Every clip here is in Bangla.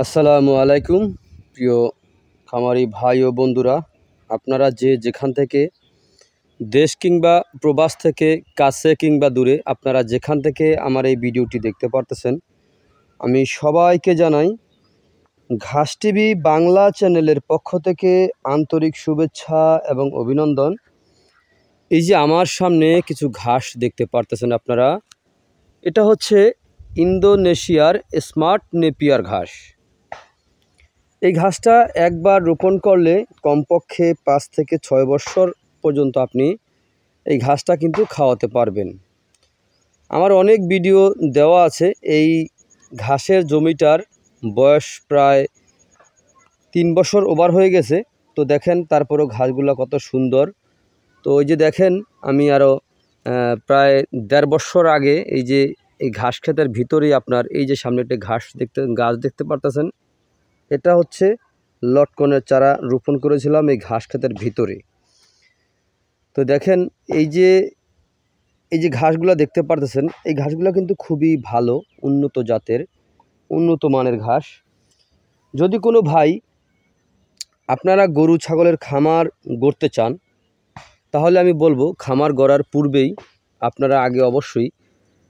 আসসালামু আলাইকুম প্রিয় খামারি ভাই ও বন্ধুরা, আপনারা যে যেখান থেকে দেশ কিংবা প্রবাস থেকে কাছে কিংবা দূরে আপনারা যেখান থেকে আমার এই ভিডিওটি দেখতে পারতেছেন, আমি সবাইকে জানাই ঘাস টিভি বাংলা চ্যানেলের পক্ষ থেকে আন্তরিক শুভেচ্ছা এবং অভিনন্দন। এই যে আমার সামনে কিছু ঘাস দেখতে পারতেছেন আপনারা, এটা হচ্ছে ইন্দোনেশিয়ার স্মার্ট নেপিয়ার ঘাস। এই ঘাসটা একবার রোপণ করলে কমপক্ষে 5 থেকে 6 বছর পর্যন্ত আপনি এই ঘাসটা কিন্তু খাওয়াতে পারবেন। আমার অনেক ভিডিও দেওয়া আছে। এই ঘাসের জমিটার বয়স প্রায় 3 বছর ওভার হয়ে গেছে। তো দেখেন তারপরও ঘাসগুলো কত সুন্দর। তো ওই যে দেখেন, আমি আরও প্রায় 1.5 বছর আগে এই ঘাস ক্ষেতের ভিতরেই আপনার এই যে সামনে একটা গাছ দেখতে পারতেছেন, এটা হচ্ছে লটকনের চারা রোপণ করেছিলাম এই ঘাস ক্ষেতের ভিতরে। তো দেখেন এই যে ঘাসগুলো দেখতে পারতেছেন, এই ঘাসগুলো কিন্তু খুবই ভালো, উন্নত জাতের, উন্নত মানের ঘাস। যদি কোনো ভাই আপনারা গরু ছাগলের খামার গড়তে চান, তাহলে আমি বলবো খামার গড়ার পূর্বেই আপনারা আগে অবশ্যই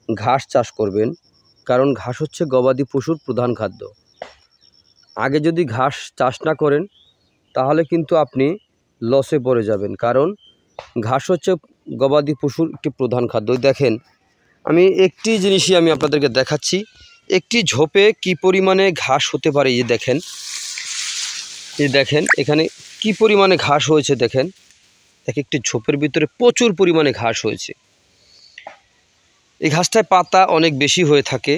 ঘাস চাষ করবেন, কারণ ঘাস হচ্ছে গবাদি পশুর প্রধান খাদ্য। আগে যদি ঘাস চাষ না করেন তাহলে কিন্তু আপনি লসে পড়ে যাবেন, কারণ ঘাস হচ্ছে গবাদি পশুর একটি প্রধান খাদ্য। দেখেন, আমি একটি জিনিসই আমি আপনাদেরকে দেখাচ্ছি, একটি ঝোপে কি পরিমাণে ঘাস হতে পারে। এই দেখেন এখানে কি পরিমাণে ঘাস হয়েছে। দেখেন এক একটি ঝোপের ভিতরে প্রচুর পরিমাণে ঘাস হয়েছে। এই ঘাসটায় পাতা অনেক বেশি হয়ে থাকে।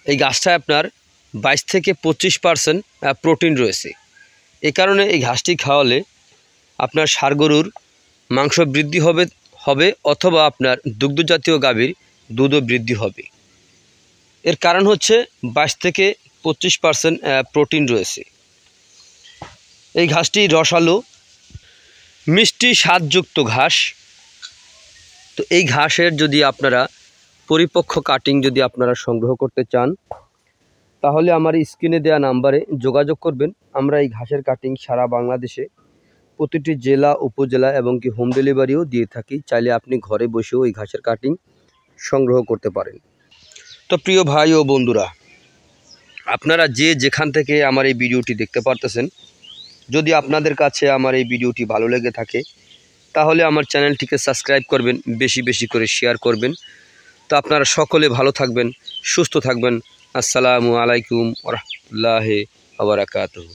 এই গাছটায় আপনার 22 থেকে 25% প্রোটিন রয়েছে। এই কারণে এই ঘাসটি খাওয়ালে আপনার ষাঁড় গরুর মাংস বৃদ্ধি হবে অথবা আপনার দুগ্ধজাতীয় গাভীর দুধও বৃদ্ধি হবে। এর কারণ হচ্ছে 22 থেকে 25% প্রোটিন রয়েছে। এই ঘাসটি রসালো, মিষ্টি স্বাদযুক্ত ঘাস। তো এই ঘাসের যদি আপনারা পরিপক্ক কাটিং যদি আপনারা সংগ্রহ করতে চান, তাহলে আমার স্ক্রিনে দেওয়া নাম্বারে যোগাযোগ করবেন। আমরা এই ঘাসের কাটিং সারা বাংলাদেশে প্রতিটি জেলা উপজেলা এবং কি হোম ডেলিভারিও দিয়ে থাকি। চাইলে আপনি ঘরে বসেও এই ঘাসের কাটিং সংগ্রহ করতে পারেন। তো প্রিয় ভাই ও বন্ধুরা, আপনারা যে যেখান থেকে আমার এই ভিডিওটি দেখতে পারতেছেন, যদি আপনাদের কাছে আমার এই ভিডিওটি ভালো লেগে থাকে তাহলে আমার চ্যানেলটিকে সাবস্ক্রাইব করবেন, বেশি বেশি করে শেয়ার করবেন। তো আপনারা সকলে ভালো থাকবেন, সুস্থ থাকবেন। আসসালামু আলাইকুম ওয়া রাহমাতুল্লাহি ওয়া বারাকাতুহু।